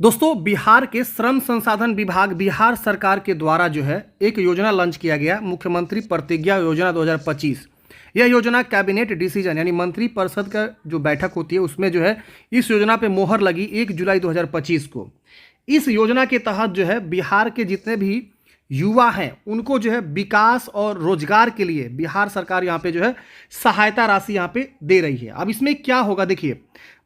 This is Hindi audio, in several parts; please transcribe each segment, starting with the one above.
दोस्तों, बिहार के श्रम संसाधन विभाग बिहार सरकार के द्वारा जो है एक योजना लॉन्च किया गया, मुख्यमंत्री प्रतिज्ञा योजना 2025। यह योजना कैबिनेट डिसीजन यानी मंत्री परिषद का जो बैठक होती है उसमें जो है इस योजना पे मोहर लगी 1 जुलाई 2025 को। इस योजना के तहत जो है बिहार के जितने भी युवा हैं उनको जो है विकास और रोजगार के लिए बिहार सरकार यहाँ पे जो है सहायता राशि यहाँ पे दे रही है। अब इसमें क्या होगा, देखिए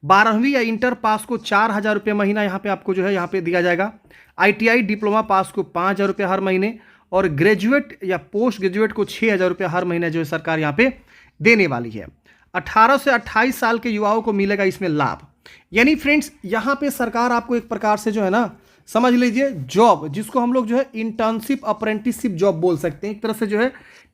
12वीं या इंटर पास को 4,000 रुपये महीना यहाँ पे आपको जो है यहाँ पे दिया जाएगा। ITI डिप्लोमा पास को 5,000 रुपये हर महीने और ग्रेजुएट या पोस्ट ग्रेजुएट को 6,000 रुपये हर महीने जो है सरकार यहाँ पे देने वाली है। 18 से 28 साल के युवाओं को मिलेगा इसमें लाभ। यानी फ्रेंड्स, यहाँ पे सरकार आपको एक प्रकार से जो है ना, समझ लीजिए जॉब, जिसको हम लोग जो है इंटर्नशिप अप्रेंटिसशिप जॉब बोल सकते हैं, एक तरह से जो है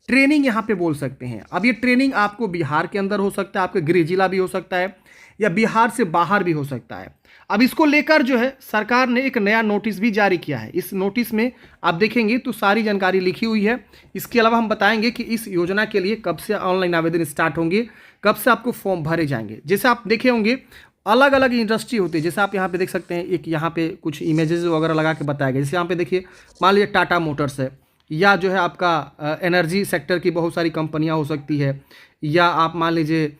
ट्रेनिंग यहाँ पे बोल सकते हैं। अब ये ट्रेनिंग आपको बिहार के अंदर हो सकता है, आपके गृह जिला भी हो सकता है या बिहार से बाहर भी हो सकता है। अब इसको लेकर जो है सरकार ने एक नया नोटिस भी जारी किया है। इस नोटिस में आप देखेंगे तो सारी जानकारी लिखी हुई है। इसके अलावा हम बताएंगे कि इस योजना के लिए कब से ऑनलाइन आवेदन स्टार्ट होंगे, कब से आपको फॉर्म भरे जाएंगे। जैसे आप देखे होंगे अलग अलग इंडस्ट्री होती है, जैसे आप यहाँ पे देख सकते हैं, एक यहाँ पे कुछ इमेजेस वगैरह लगा के बताया गया। जैसे यहाँ पे देखिए, मान लीजिए टाटा मोटर्स है, या जो है आपका एनर्जी सेक्टर की बहुत सारी कंपनियाँ हो सकती है, या आप मान लीजिए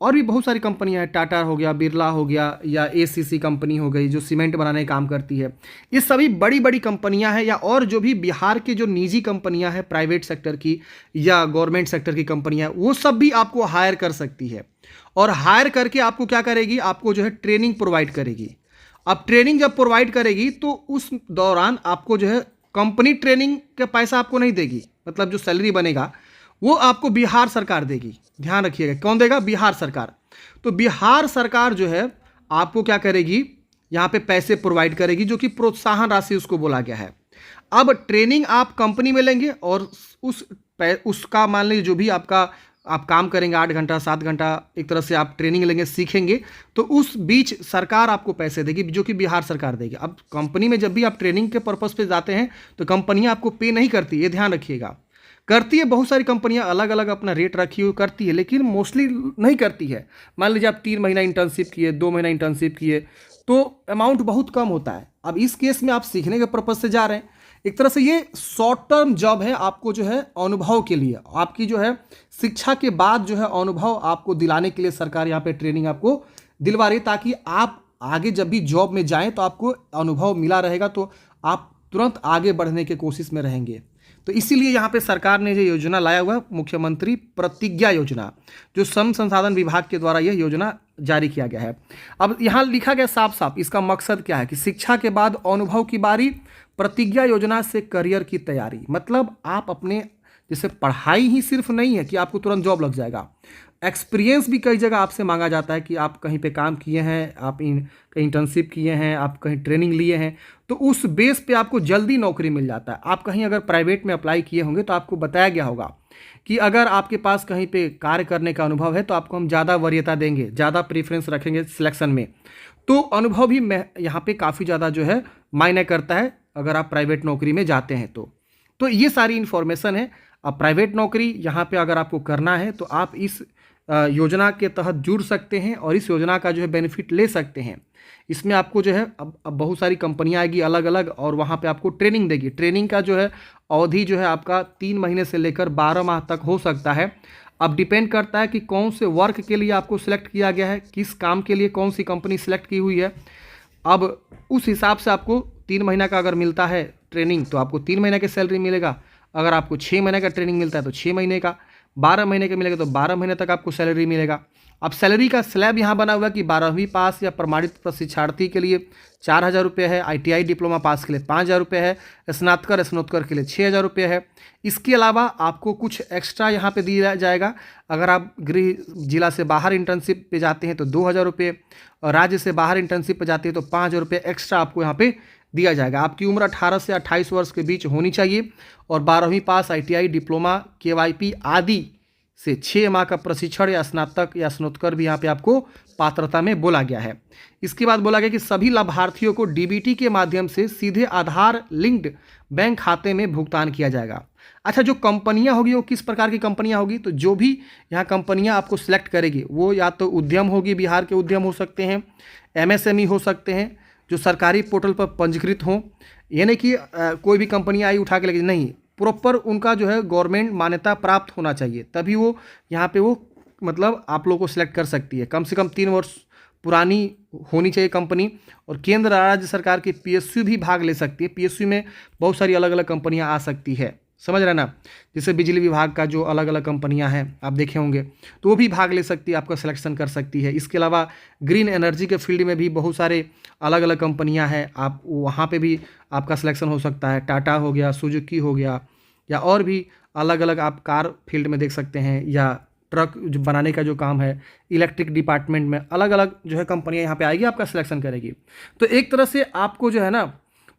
और भी बहुत सारी कंपनियां हैं, टाटा हो गया, बिरला हो गया, या ACC कंपनी हो गई जो सीमेंट बनाने का काम करती है। ये सभी बड़ी बड़ी कंपनियां हैं, या और जो भी बिहार के जो निजी कंपनियां हैं प्राइवेट सेक्टर की या गवर्नमेंट सेक्टर की कंपनियां, वो सब भी आपको हायर कर सकती है। और हायर करके आपको क्या करेगी, आपको जो है ट्रेनिंग प्रोवाइड करेगी। अब ट्रेनिंग जब प्रोवाइड करेगी तो उस दौरान आपको जो है कंपनी ट्रेनिंग का पैसा आपको नहीं देगी, मतलब जो सैलरी बनेगा वो आपको बिहार सरकार देगी। ध्यान रखिएगा, कौन देगा? बिहार सरकार। तो बिहार सरकार जो है आपको क्या करेगी, यहाँ पे पैसे प्रोवाइड करेगी, जो कि प्रोत्साहन राशि उसको बोला गया है। अब ट्रेनिंग आप कंपनी में लेंगे और उसका मान लीजिए जो भी आपका आप काम करेंगे 8 घंटा 7 घंटा, एक तरह से आप ट्रेनिंग लेंगे, सीखेंगे, तो उस बीच सरकार आपको पैसे देगी, जो कि बिहार सरकार देगी। अब कंपनी में जब भी आप ट्रेनिंग के पर्पज़ पे जाते हैं तो कंपनियाँ आपको पे नहीं करती, ये ध्यान रखिएगा। करती है, बहुत सारी कंपनियां अलग अलग अपना रेट रखी हुई करती है, लेकिन मोस्टली नहीं करती है। मान लीजिए आप 3 महीना इंटर्नशिप किए, 2 महीना इंटर्नशिप किए, तो अमाउंट बहुत कम होता है। अब इस केस में आप सीखने के पर्पज़ से जा रहे हैं, एक तरह से ये शॉर्ट टर्म जॉब है, आपको जो है अनुभव के लिए, आपकी जो है शिक्षा के बाद जो है अनुभव आपको दिलाने के लिए सरकार यहाँ पे ट्रेनिंग आपको दिलवा रही है, ताकि आप आगे जब भी जॉब में जाएँ तो आपको अनुभव मिला रहेगा, तो आप तुरंत आगे बढ़ने की कोशिश में रहेंगे। तो इसीलिए यहाँ पे सरकार ने जो योजना लाया हुआ मुख्यमंत्री प्रतिज्ञा योजना, जो श्रम संसाधन विभाग के द्वारा यह योजना जारी किया गया है। अब यहाँ लिखा गया साफ साफ, इसका मकसद क्या है कि शिक्षा के बाद अनुभव की बारी, प्रतिज्ञा योजना से करियर की तैयारी। मतलब आप अपने, जैसे पढ़ाई ही सिर्फ नहीं है कि आपको तुरंत जॉब लग जाएगा, एक्सपीरियंस भी कई जगह आपसे मांगा जाता है कि आप कहीं पे काम किए हैं, आप कहीं इंटर्नशिप किए हैं, आप कहीं ट्रेनिंग लिए हैं, तो उस बेस पे आपको जल्दी नौकरी मिल जाता है। आप कहीं अगर प्राइवेट में अप्लाई किए होंगे तो आपको बताया गया होगा कि अगर आपके पास कहीं पे कार्य करने का अनुभव है तो आपको हम ज़्यादा वरीयता देंगे, ज़्यादा प्रेफरेंस रखेंगे सिलेक्शन में। तो अनुभव भी यहाँ पे काफ़ी ज़्यादा जो है मायने करता है अगर आप प्राइवेट नौकरी में जाते हैं तो ये सारी इन्फॉर्मेशन है। अब प्राइवेट नौकरी यहाँ पे अगर आपको करना है तो आप इस योजना के तहत जुड़ सकते हैं और इस योजना का जो है बेनिफिट ले सकते हैं। इसमें आपको जो है अब बहुत सारी कंपनियां आएगी अलग अलग, और वहाँ पे आपको ट्रेनिंग देगी। ट्रेनिंग का जो है अवधि जो है आपका 3 महीने से लेकर 12 माह तक हो सकता है। अब डिपेंड करता है कि कौन से वर्क के लिए आपको सिलेक्ट किया गया है, किस काम के लिए कौन सी कंपनी सिलेक्ट की हुई है। अब उस हिसाब से आपको 3 महीना का अगर मिलता है ट्रेनिंग तो आपको 3 महीने की सैलरी मिलेगा। अगर आपको 6 महीने का ट्रेनिंग मिलता है तो 6 महीने का, 12 महीने का मिलेगा तो 12 महीने तक आपको सैलरी मिलेगा। अब सैलरी का स्लैब यहाँ बना हुआ है कि 12वीं पास या प्रमाणित प्रशिक्षार्थी के लिए 4,000 रुपये है, ITI डिप्लोमा पास के लिए 5,000 रुपये है, स्नातक के लिए 6,000 रुपये है। इसके अलावा आपको कुछ एक्स्ट्रा यहाँ पे दिया जाएगा। अगर आप गृह जिला से बाहर इंटर्नशिप पे जाते हैं तो 2,000 रुपये, और राज्य से बाहर इंटर्नशिप पे जाते हैं तो 5,000 रुपये एक्स्ट्रा आपको यहाँ पे दिया जाएगा। आपकी उम्र 18 से 28 वर्ष के बीच होनी चाहिए, और 12वीं पास, ITI डिप्लोमा, KYP आदि से 6 माह का प्रशिक्षण या स्नातक या स्नातकोत्तर भी यहाँ पे आपको पात्रता में बोला गया है। इसके बाद बोला गया कि सभी लाभार्थियों को DBT के माध्यम से सीधे आधार लिंक्ड बैंक खाते में भुगतान किया जाएगा। अच्छा, जो कंपनियां होगी वो किस प्रकार की कंपनियां होगी, तो जो भी यहाँ कंपनियां आपको सिलेक्ट करेगी वो या तो उद्यम होगी, बिहार के उद्यम हो सकते हैं, MSME हो सकते हैं, जो सरकारी पोर्टल पर पंजीकृत हों। ये नहीं कि कोई भी कंपनी आई उठा के लेके, नहीं, प्रॉपर उनका जो है गवर्नमेंट मान्यता प्राप्त होना चाहिए, तभी वो यहाँ पे वो मतलब आप लोगों को सिलेक्ट कर सकती है। कम से कम 3 वर्ष पुरानी होनी चाहिए कंपनी। और केंद्र राज्य सरकार की पीएसयू भी भाग ले सकती है। पीएसयू में बहुत सारी अलग अलग कंपनियां आ सकती है, समझ रहे ना। जैसे बिजली विभाग का जो अलग अलग कंपनियां हैं आप देखे होंगे, तो वो भी भाग ले सकती है, आपका सिलेक्शन कर सकती है। इसके अलावा ग्रीन एनर्जी के फील्ड में भी बहुत सारे अलग अलग कंपनियां हैं, आप वहाँ पे भी आपका सिलेक्शन हो सकता है। टाटा हो गया, सुजुकी हो गया, या और भी अलग अलग आप कार फील्ड में देख सकते हैं, या ट्रक जो बनाने का जो काम है, इलेक्ट्रिक डिपार्टमेंट में अलग अलग जो है कंपनियां यहाँ पे आएगी, आपका सिलेक्शन करेगी। तो एक तरह से आपको जो है ना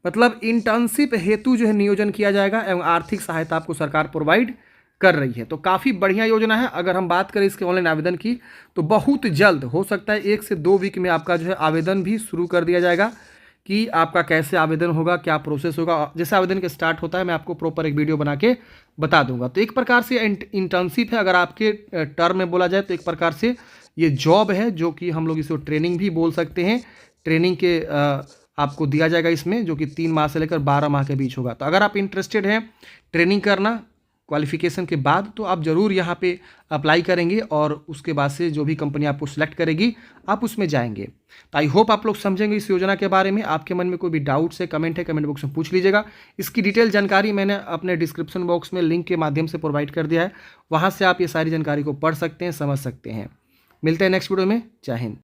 मतलब इंटर्नशिप हेतु जो है नियोजन किया जाएगा एवं आर्थिक सहायता आपको सरकार प्रोवाइड कर रही है। तो काफ़ी बढ़िया योजना है। अगर हम बात करें इसके ऑनलाइन आवेदन की, तो बहुत जल्द हो सकता है 1 से 2 वीक में आपका जो है आवेदन भी शुरू कर दिया जाएगा कि आपका कैसे आवेदन होगा, क्या प्रोसेस होगा। जैसे आवेदन का स्टार्ट होता है मैं आपको प्रॉपर एक वीडियो बना के बता दूंगा। तो एक प्रकार से इंटर्नशिप है, अगर आपके टर्म में बोला जाए तो एक प्रकार से ये जॉब है, जो कि हम लोग इसको ट्रेनिंग भी बोल सकते हैं। ट्रेनिंग के आपको दिया जाएगा इसमें, जो कि 3 माह से लेकर 12 माह के बीच होगा। तो अगर आप इंटरेस्टेड हैं ट्रेनिंग करना क्वालिफिकेशन के बाद, तो आप ज़रूर यहाँ पे अप्लाई करेंगे और उसके बाद से जो भी कंपनी आपको सिलेक्ट करेगी आप उसमें जाएंगे। तो आई होप आप लोग समझेंगे इस योजना के बारे में। आपके मन में कोई भी डाउट्स है, कमेंट है, कमेंट बॉक्स में पूछ लीजिएगा। इसकी डिटेल जानकारी मैंने अपने डिस्क्रिप्शन बॉक्स में लिंक के माध्यम से प्रोवाइड कर दिया है, वहाँ से आप ये सारी जानकारी को पढ़ सकते हैं, समझ सकते हैं। मिलते हैं नेक्स्ट वीडियो में। जय हिंद।